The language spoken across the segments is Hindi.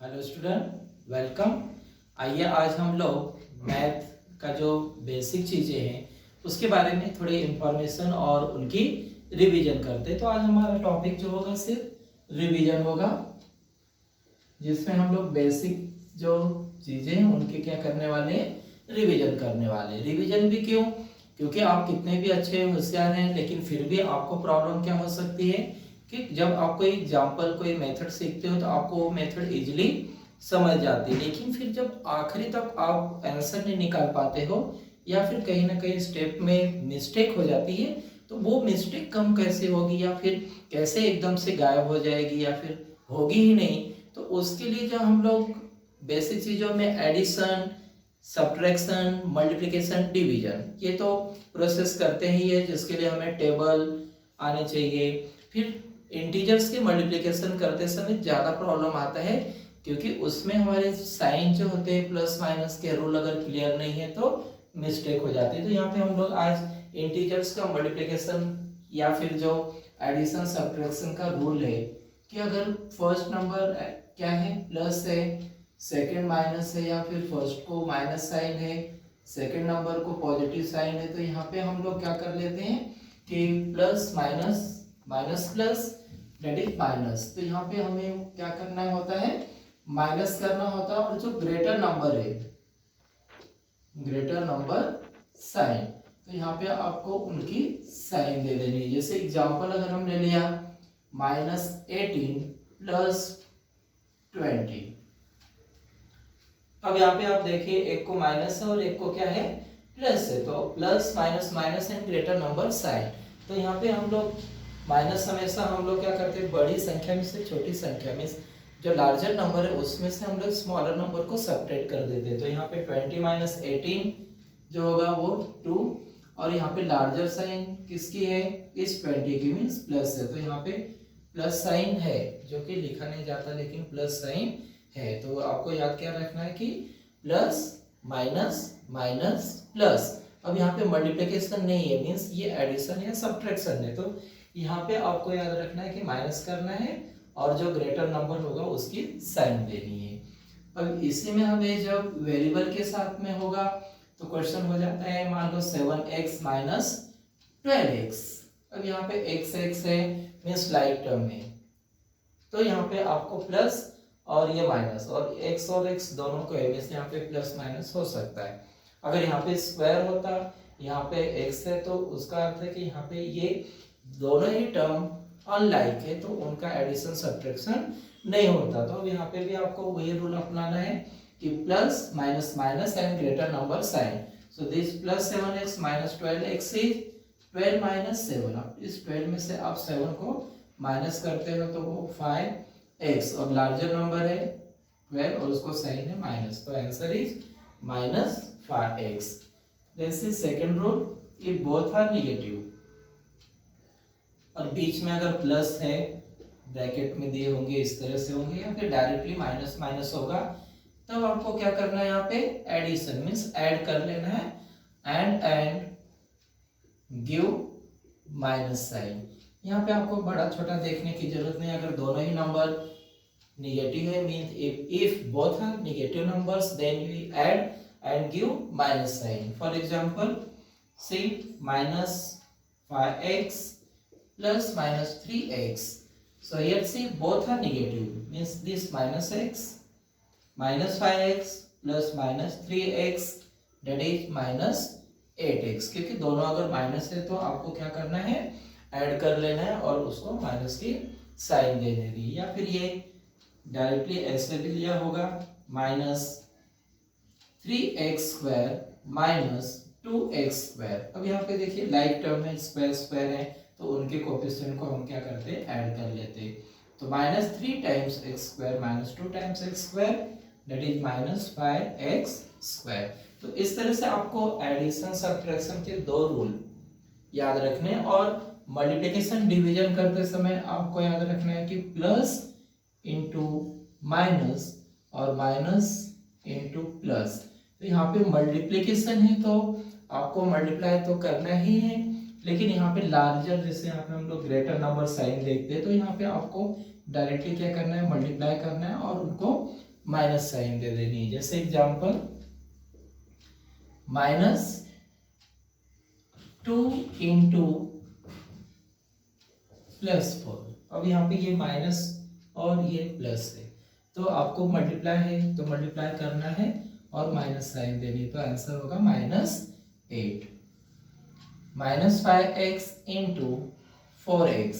Hello student, welcome. आइए आज हम लोग मैथ का जो बेसिक चीज़ें हैं उसके बारे में थोड़ी इंफॉर्मेशन और उनकी रिवीजन करते हैं। तो आज हमारा टॉपिक जो होगा सिर्फ रिवीजन होगा, जिसमें हम लोग बेसिक जो चीज़ें हैं उनके क्या करने वाले हैं, रिवीजन करने वाले हैं। रिवीजन भी क्यों? क्योंकि आप कितने भी अच्छे होशियार हैं लेकिन फिर भी आपको प्रॉब्लम क्या हो सकती है कि जब आप कोई एग्जाम्पल कोई मेथड सीखते हो तो आपको वो मेथड इजीली समझ जाती है, लेकिन फिर जब आखिरी तक आप आंसर नहीं निकाल पाते हो या फिर कहीं ना कहीं स्टेप में मिस्टेक हो जाती है तो वो मिस्टेक कम कैसे होगी या फिर कैसे एकदम से गायब हो जाएगी या फिर होगी ही नहीं। तो उसके लिए जो हम लोग बेसिक चीज़ों में एडिशन, सब्ट्रैक्शन, मल्टीप्लिकेशन, डिवीजन ये तो प्रोसेस करते ही है, जिसके लिए हमें टेबल आने चाहिए। फिर इंटीजर्स के मल्टीप्लिकेशन करते समय ज़्यादा प्रॉब्लम आता है क्योंकि उसमें हमारे साइन जो होते हैं प्लस माइनस के रूल अगर क्लियर नहीं है तो मिस्टेक हो जाती है। तो यहाँ पे हम लोग आज इंटीजर्स का मल्टीप्लिकेशन या फिर जो एडिशन सब्ट्रैक्शन का रूल है कि अगर फर्स्ट नंबर क्या है प्लस है, सेकंड माइनस है या फिर फर्स्ट को माइनस साइन है, सेकंड नंबर को पॉजिटिव साइन है, तो यहाँ पे हम लोग क्या कर लेते हैं कि plus minus minus plus that is minus. तो यहाँ पे हमें क्या करना होता है, माइनस करना होता है और जो ग्रेटर नंबर है, ग्रेटर नंबर साइन, तो यहाँ पे आपको उनकी साइन दे देनी है। जैसे एग्जांपल अगर हमने लिया -18 प्लस 20, अब यहाँ पे आप देखिए एक को माइनस है और एक को क्या है प्लस है, तो plus minus minus and greater number sign. तो यहाँ पे हम लोग माइनस हमेशा हम लोग क्या करते हैं, बड़ी संख्या में से छोटी संख्या में जो लार्जर नंबर है उसमें से हम लोग स्मॉलर नंबर को सब्ट्रैक्ट कर देते हैं। तो यहाँ पे 20 माइनस 18 जो होगा वो 2, और यहाँ पे लार्जर साइन किसकी है, इस 20 की, मीन्स प्लस है। तो यहाँ पे प्लस साइन है जो कि लिखा नहीं जाता लेकिन प्लस साइन है। तो आपको याद क्या रखना है कि प्लस माइनस माइनस प्लस। अब यहाँ पे मल्टीप्लिकेशन नहीं है, मीन्स ये एडिशन या सब्ट्रैक्शन है। तो यहाँ पे आपको याद रखना है कि माइनस करना है और जो ग्रेटर नंबर होगा उसकी साइन देनी है। अब इसी में हमें जब वेरिएबल के साथ में होगा तो क्वेश्चन हो जाता है, मान लो 7x माइनस 12x। अब यहाँ पे x है मीन्स लाइक टर्म है, तो यहाँ पे आपको प्लस और ये माइनस, और x और x दोनों को है मीन्स यहाँ पे प्लस माइनस हो सकता है। अगर यहाँ पे स्क्वायर होता, यहाँ पे x है, तो उसका अर्थ है कि यहाँ पे ये दोनों ही टर्म अनलाइक है तो उनका एडिशन सब्ट्रैक्शन नहीं होता। तो अब यहाँ पे भी आपको वही रूल अपनाना है कि plus minus minus and greater number sign. So this plus 7x minus 12x is 12 minus 7। अब इस 12 में से आप 7 को माइनस करते हो तो वो 5x, और लार्जर नंबर है 12 और उसको साइन है माइनस, तो answer is minus 5x। This is second rule कि बोथ आर नेगेटिव, और बीच में अगर प्लस है ब्रैकेट में दिए होंगे इस तरह से होंगे या फिर डायरेक्टली माइनस माइनस होगा, तब आपको क्या करना है, यहाँ पे एडिशन मीन्स ऐड कर लेना है एंड गिव माइनस साइन। यहाँ पे आपको बड़ा छोटा देखने की जरूरत नहीं, अगर दोनों ही नंबर नेगेटिव है means if both are negative numbers then we add and give minus sign. For example see -5x plus minus 3x. So here see both are negative, means this minus x minus 5x plus minus 3x that is minus 8x, क्योंकि दोनों अगर माइनस है तो आपको क्या करना है, ऐड कर लेना है और उसको माइनस की साइन दे देनी है। या फिर ये डायरेक्टली ऐसे भी लिया होगा -3x² माइनस 2x²। अब यहाँ पे देखिए लाइक टर्म है, स्क्वायर स्क्वायर है, तो उनके कोएफिशिएंट को हम क्या करते हैं, ऐड कर लेते हैं। तो -3 times x² minus 2 times x² that is -5x²। तो इस तरह से आपको एडिशन सब्ट्रैक्शन के दो रूल याद रखने, और मल्टीप्लिकेशन डिवीजन करते समय आपको याद रखना है कि प्लस इंटू माइनस और माइनस इंटू प्लस। तो यहाँ पे मल्टीप्लिकेशन है तो आपको मल्टीप्लाई तो करना ही है, लेकिन यहाँ पे लार्जर जैसे यहाँ पे हम लोग ग्रेटर नंबर साइन देखते हैं तो यहाँ पे आपको डायरेक्टली क्या करना है, मल्टीप्लाई करना है और उनको माइनस साइन दे देनी है। जैसे एग्जांपल -2 इंटू +4। अब यहाँ पे ये माइनस और ये प्लस है, तो आपको मल्टीप्लाई है तो मल्टीप्लाई करना है और माइनस साइन देनी है, तो आंसर होगा -8। -5x into 4x।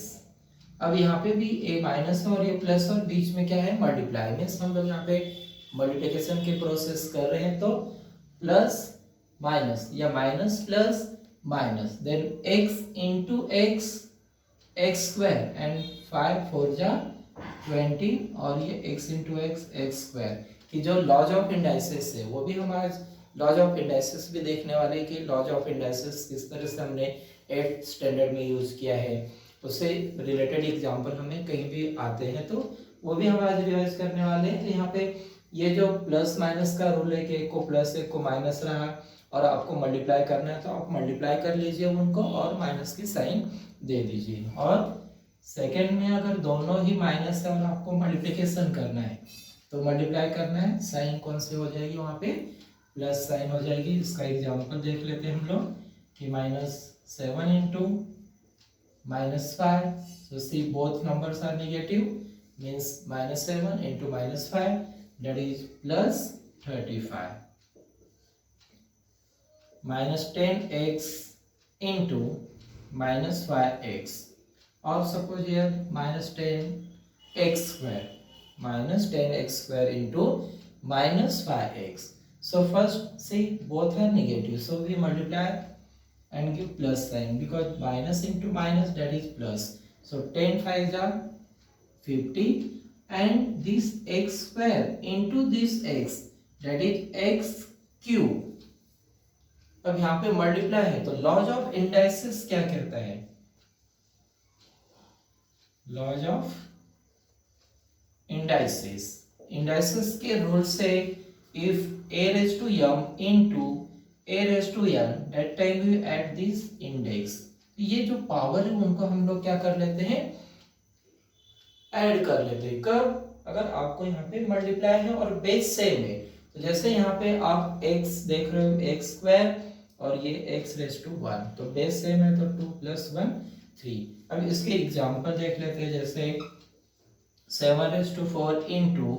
अब यहाँ पे भी ए माइनस और ये प्लस और बीच में क्या है मल्टीप्लाई, मीन्स हम लोग यहाँ पे मल्टीप्लिकेशन के प्रोसेस कर रहे हैं, तो प्लस माइनस या minus plus minus, then x into x square and 5 4 जा 20 और ये x इंटू x स्क्वायर की जो लॉज ऑफ इंडाइसिस है वो भी हम आज लॉज ऑफ इंडाइसिस भी देखने वाले हैं कि लॉज ऑफ इंडाइसिस किस तरह से हमने 8th स्टैंडर्ड में यूज किया है, उससे रिलेटेड एग्जांपल हमें कहीं भी आते हैं तो वो भी हम आज रिवाइज करने वाले हैं। तो यहाँ पे ये जो प्लस माइनस का रूल है कि एक को प्लस एक को माइनस रहा और आपको मल्टीप्लाई करना है तो आप मल्टीप्लाई कर लीजिए उनको और माइनस की साइन दे दीजिए। और सेकेंड में अगर दोनों ही माइनस है और आपको मल्टीप्लिकेशन करना है तो मल्टीप्लाई करना है, साइन कौन सी हो जाएगी वहाँ पे प्लस साइन हो जाएगी। इसका एग्जांपल देख लेते हैं हम लोग कि -7 into -5, so see both numbers are negative means -7 into -5 that is +35। -10x into -5x or suppose here -10x square into -5x। so first see both are negative, so we multiply and give plus sign because minus into minus that is plus, so 10 5 are 50 and this x square into this x that is x cube। अब यहाँ पे मल्टीप्लाई है तो लॉज ऑफ इंडाइसिस क्या कहता है, लॉज ऑफ इंडाइसिस के रूल से if a raised to m into a raised to n that time we add this index, ये जो पावर है उनको हम लोग क्या कर लेते हैं ऐड कर लेते हैं। कब, अगर आपको यहाँ पे मल्टीप्लाई है और बेस सेम है, तो जैसे यहाँ पे आप x देख रहे हो x स्क्वायर और ये x रेज टू 1, तो बेस सेम है तो 2 + 1 3। अब इसके एग्जांपल देख लेते हैं, जैसे 7⁴ into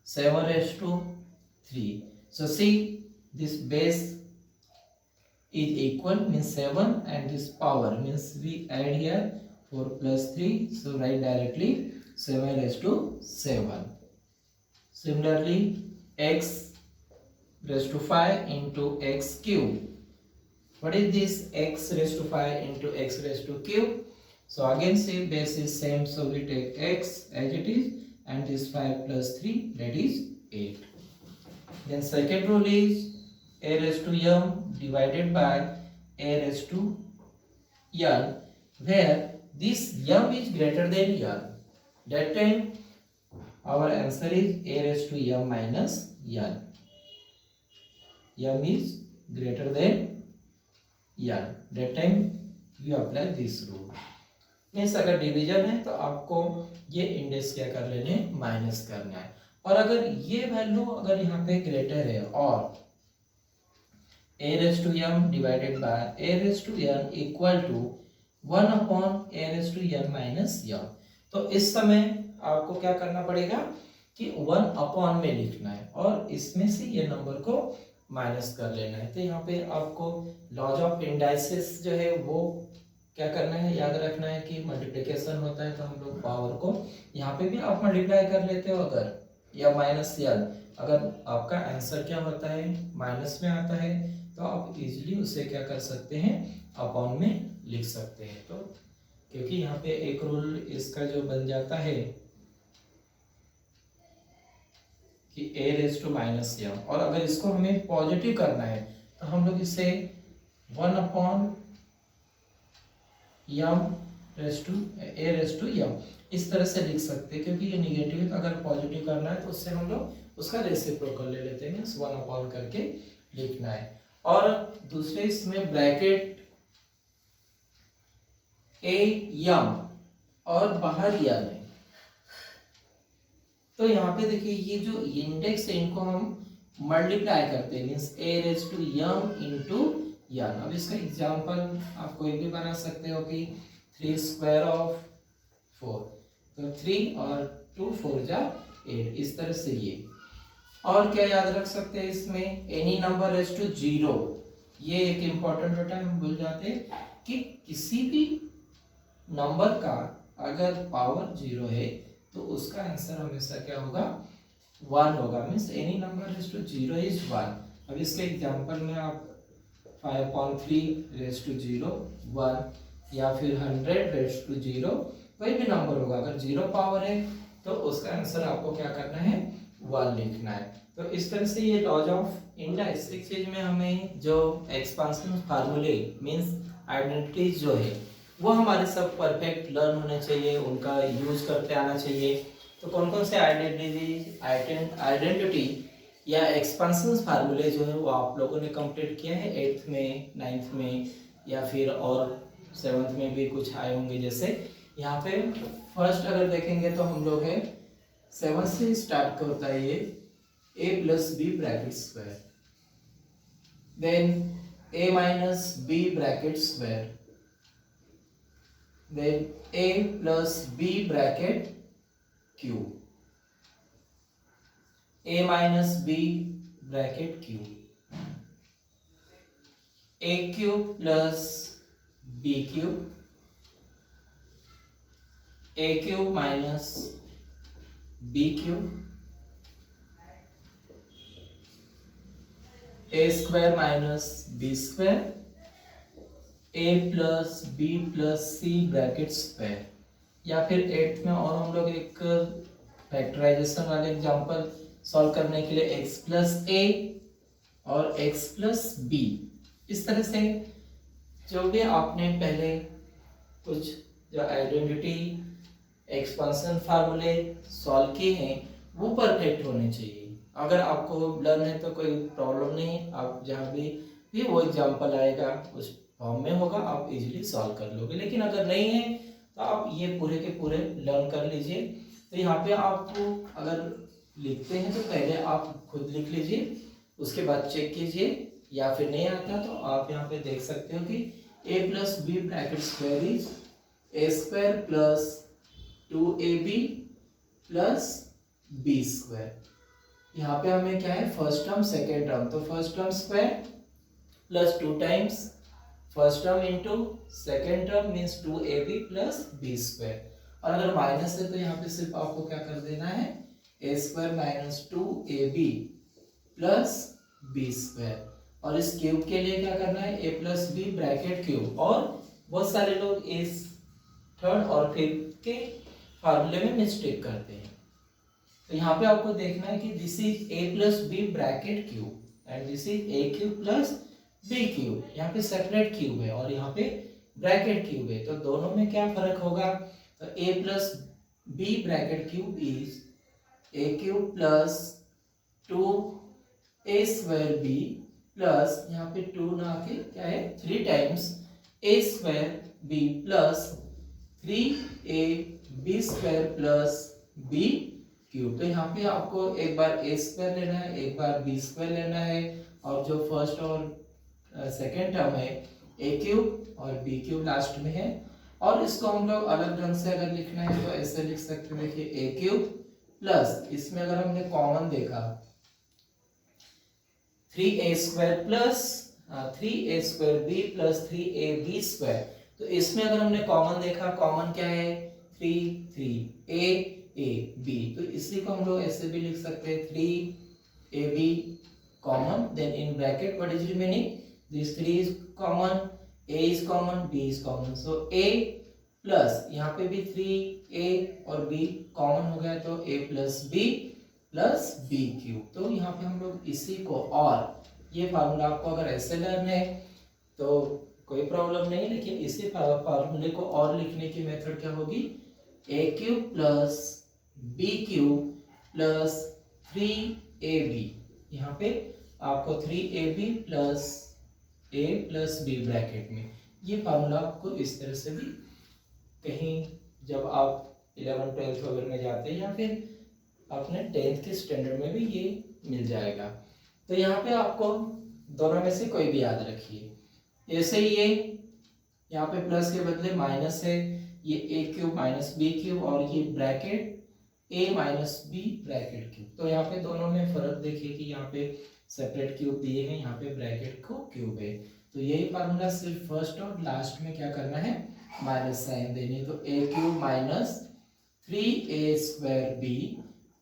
7⁴, so see this base is equal means 7 and this power means we add here 4 + 3, so write directly 7⁻⁷. Similarly x raised to 5 into x cube, what is this x raised to 5 into x raised to cube, so again see base is same, so we take x as it is and this 5 + 3 that is 8. Then second rule is a raised to m divided by a raised to n, where this m is greater than n, that time our answer is a raised to m minus n, m is greater than n, that time we apply this rule। Means अगर डिवीजन है तो आपको ये इंडेक्स क्या कर लेने माइनस करना है, और अगर ये वैल्यू अगर यहाँ पे ग्रेटर है और a raised to m divided by a raised to n equal to 1/a raised to n minus m, तो इस समय आपको क्या करना पड़ेगा कि 1 में लिखना है और इसमें से ये नंबर को माइनस कर लेना है। तो यहाँ पे आपको लॉज ऑफ इंडाइसिस जो है वो क्या करना है, याद रखना है कि मल्टीप्लिकेशन होता है तो हम लोग पावर को यहाँ पे भी आप मल्टीप्लाई कर लेते हो अगर, या माइनस या अगर आपका आंसर क्या होता है माइनस में आता है तो आप इजीली उसे क्या कर सकते हैं अपॉन में लिख सकते हैं। तो क्योंकि यहाँ पे एक रूल इसका जो बन जाता है कि a रेज टू -m, और अगर इसको हमें पॉजिटिव करना है तो हम लोग इसे 1/m a raise to m इस तरह से लिख सकते हैं, क्योंकि ये निगेटिव है तो अगर पॉजिटिव करना है तो उससे हम लोग उसका रेसिप्रोकल ले लेते हैं, 1 करके लिखना है। और दूसरे इसमें ब्रैकेट a m और बाहर m है, तो यहाँ पे देखिए ये जो इंडेक्स है इनको हम मल्टीप्लाई करते हैं, means a raise to m into n। अब इसका एग्जाम्पल आप कोई भी बना सकते हो कि 3 स्क्वायर ऑफ 4, तो 3 और 2 4 जा 8, इस तरह से ये। और क्या याद रख सकते हैं इसमें, एनी नंबर रेज टू 0। ये एक इम्पॉर्टेंट होता है, हम भूल जाते हैं कि किसी भी नंबर का अगर पावर 0 है तो उसका आंसर हमेशा क्या होगा, 1 होगा। Means any number raise to 0 is 1। अब इसके एग्जांपल में आप 5/3 रेज टू 0 1, या फिर 100 रेज टू 0, कोई भी नंबर होगा अगर 0 पावर है तो उसका आंसर आपको क्या करना है, 1 लिखना है। तो इस तरह से ये लॉज ऑफ इंडायरेक्ट चीज में हमें जो एक्सपांशन फार्मूले मीन्स आइडेंटिटीज जो है वो हमारे सब परफेक्ट लर्न होने चाहिए, उनका यूज करते आना चाहिए। तो कौन कौन से आइडेंटिटी या एक्सपांशन फार्मूले जो है वो आप लोगों ने कंप्लीट किया है 8th में, 9th में, या फिर और 7th में भी कुछ आए होंगे। जैसे यहाँ पे फर्स्ट अगर देखेंगे तो हम लोग है 7 से स्टार्ट होता है ये a plus B bracket square, then a minus B bracket square, then a plus B bracket cube, a minus B bracket cube, a cube plus b cube, a cube minus b cube, a square minus b square, a plus b plus c bracket square. या फिर 8th में और हम लोग एक फैक्टराइजेशन वाले एग्जांपल सॉल्व करने के लिए x प्लस a और x प्लस b, इस तरह से जो भी आपने पहले कुछ जो आइडेंटिटी एक्सपांशन फार्मूले सॉल्व किए हैं वो परफेक्ट होने चाहिए। अगर आपको लर्न है तो कोई प्रॉब्लम नहीं, आप जहाँ भी वो एग्जांपल आएगा उस फॉर्म में होगा, आप इजीली सॉल्व कर लोगे। लेकिन अगर नहीं है तो आप ये पूरे के पूरे लर्न कर लीजिए। तो यहाँ पे आपको अगर लिखते हैं तो पहले आप खुद लिख लीजिए, उसके बाद चेक कीजिए, या फिर नहीं आता तो आप यहाँ पे देख सकते हो कि a plus B bracket square is a square plus 2ab plus b square. यहाँ पे हमें क्या है, फर्स्ट टर्म सेकेंड टर्म, तो first term square plus 2 times first term into second term means 2ab plus b square. और अगर माइनस है तो यहाँ पे सिर्फ आपको क्या कर देना है, a square minus 2ab plus b square. और इस क्यूब के लिए क्या करना है, a plus B bracket cube. और बहुत सारे लोग इस थर्ड और फिफ्थ के फार्मूले में मिस्टेक करते हैं। तो यहाँ पे आपको देखना है कि this is a plus B bracket cube and this is a cube plus b cube. यहाँ पे सेपरेट क्यूब है और यहाँ पे ब्रैकेट क्यूब है, तो दोनों में क्या फर्क होगा, तो a plus B bracket cube is a cube plus 2a square b plus यहाँ पे 2 ना के क्या है 3 times a square b plus 3ab square plus b cube. तो यहाँ पे आपको एक बार a स्क्वायर लेना है, एक बार b स्क्वायर लेना है, और जो फर्स्ट और सेकेंड टर्म है a क्यूब और b क्यूब लास्ट में है। और इसको हम लोग अलग ढंग से अगर लिखना है तो ऐसे लिख सकते हैं, देखिए a क्यूब प्लस इसमें अगर हमने कॉमन देखा 3a square plus 3a square b plus 3ab square, तो इसमें अगर हमने कॉमन देखा, कॉमन क्या है 3 a b, तो इसी को हम लोग ऐसे भी लिख सकते हैं 3ab common, then in bracket what is remaining, this 3 is common, a is common, b is common, so a plus यहाँ पे भी 3a और b कॉमन हो गया, तो a plus b plus b cube. तो यहाँ पे हम लोग इसी को, और ये फार्मूला आपको अगर ऐसे लर्न है तो कोई प्रॉब्लम नहीं, लेकिन इसी फार्मूले को और लिखने की मेथड क्या होगी, a cube plus b cube plus 3ab। यहाँ पे आपको 3ab plus a plus b bracket में, ये फार्मूला आपको इस तरह से भी कहीं जब आप 11th 12th वगैरह में जाते हैं या फिर अपने 10th के स्टैंडर्ड में भी ये मिल जाएगा। तो यहाँ पे आपको दोनों में से कोई भी याद रखिए। ऐसे ही ये यहाँ पे प्लस के बदले माइनस है, ये ए क्यूब माइनस बी क्यूब, और ये bracket a minus B bracket cube. तो यहाँ पे दोनों में फर्क देखिए कि यहाँ पे सेपरेट क्यूब दिए हैं, यहाँ पे ब्रैकेट को क्यूब है। तो यही फार्मूला सिर्फ फर्स्ट और लास्ट में क्या करना है, माइनस साइन देनी। तो a cube minus 3a square b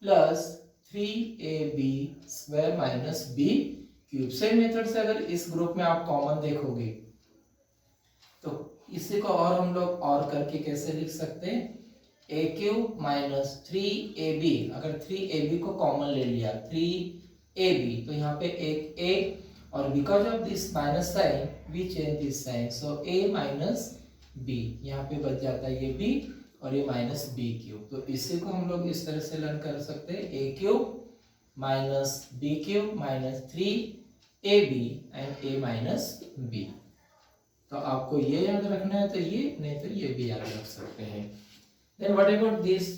plus 3ab square minus b cube. Same method से अगर इस ग्रुप में आप कॉमन देखोगे तो इसी को और हम लोग और करके कैसे लिख सकते हैं, ए क्यूब माइनस 3ab, अगर 3ab को कॉमन ले लिया 3ab तो यहाँ पे एक a, और because of this minus sign we change this sign, so a minus b, यहाँ पे बच जाता है ये b और ये माइनस बी क्यूब। तो इसी को हम लोग इस तरह से लर्न कर सकते हैं, a cube minus b cube minus 3ab and a minus b। तो आपको ये याद रखना है तो ये, नहीं तो ये भी याद रख सकते हैं। Then what about this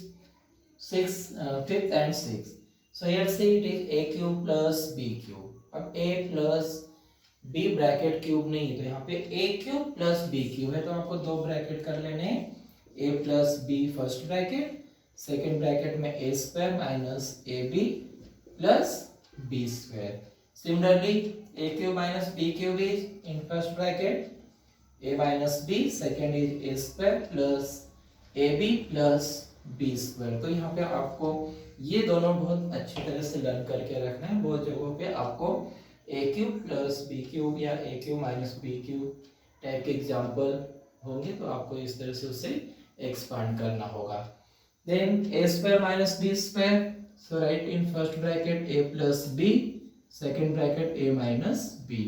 fifth and sixth? So here say it is a cube plus b cube. अब a plus b bracket cube नहीं है तो यहाँ पे a cube plus b cube है, तो आपको दो ब्रैकेट कर लेने हैं, a plus b first bracket, second bracket में a square minus ab plus b square. Similarly a cube minus b cube is in first bracket a minus b, second is a square plus ab plus b square. तो यहाँ पे आपको ये दोनों बहुत अच्छी तरह से लर्न करके रखना है। बहुत जगहों पे आपको a cube plus b cube या a cube minus b cube type के एग्जाम्पल होंगे, तो आपको इस तरह से उसे एक्सपांड करना होगा। Then a square minus b square, so write in first bracket a plus b, second bracket a minus b,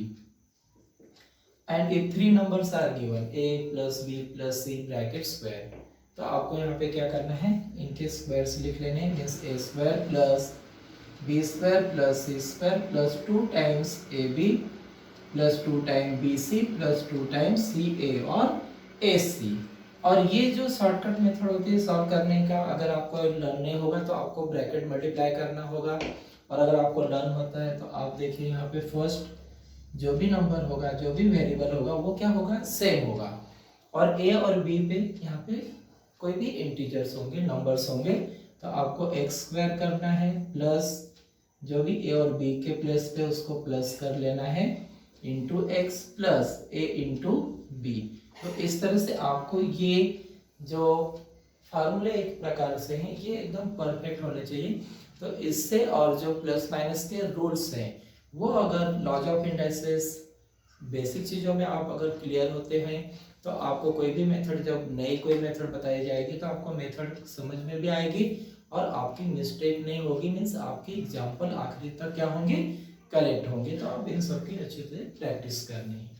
and if three numbers are given a plus b plus c bracket square, तो आपको यहाँ पे क्या करना है, इनके स्क्वायर्स लिख लेने हैं। Means a square plus b square plus c square plus 2 times a b plus 2 time b c plus 2 times c a और ए सी। और ये जो शॉर्टकट मेथड होती है सॉल्व करने का, अगर आपको लर्न नहीं होगा तो आपको ब्रैकेट मल्टीप्लाई करना होगा, और अगर आपको लर्न होता है तो आप देखिए यहाँ पे फर्स्ट जो भी नंबर होगा, जो भी वेरिएबल होगा वो क्या होगा, सेम होगा, और ए और बी पे यहाँ पे कोई भी इंटीजर्स होंगे, नंबर्स होंगे, तो आपको एक्स स्क्वायर करना है प्लस जो भी ए और बी के प्लेस पे उसको प्लस कर लेना है इंटू एक्स प्लस ए इंटू बी। तो इस तरह से आपको ये जो फार्मूले एक प्रकार से हैं ये एकदम परफेक्ट होने चाहिए। तो इससे और जो प्लस माइनस के रूल्स हैं वो अगर लॉज ऑफ इंडाइसेस बेसिक चीज़ों में आप अगर क्लियर होते हैं तो आपको कोई भी मेथड, जब नई कोई मेथड बताई जाएगी तो आपको मेथड समझ में भी आएगी और आपकी मिस्टेक नहीं होगी। मीन्स आपकी एग्जाम्पल आखिरी तक क्या होंगे, करेक्ट होंगे। तो आप इन सब की अच्छी तरह प्रैक्टिस करनी है।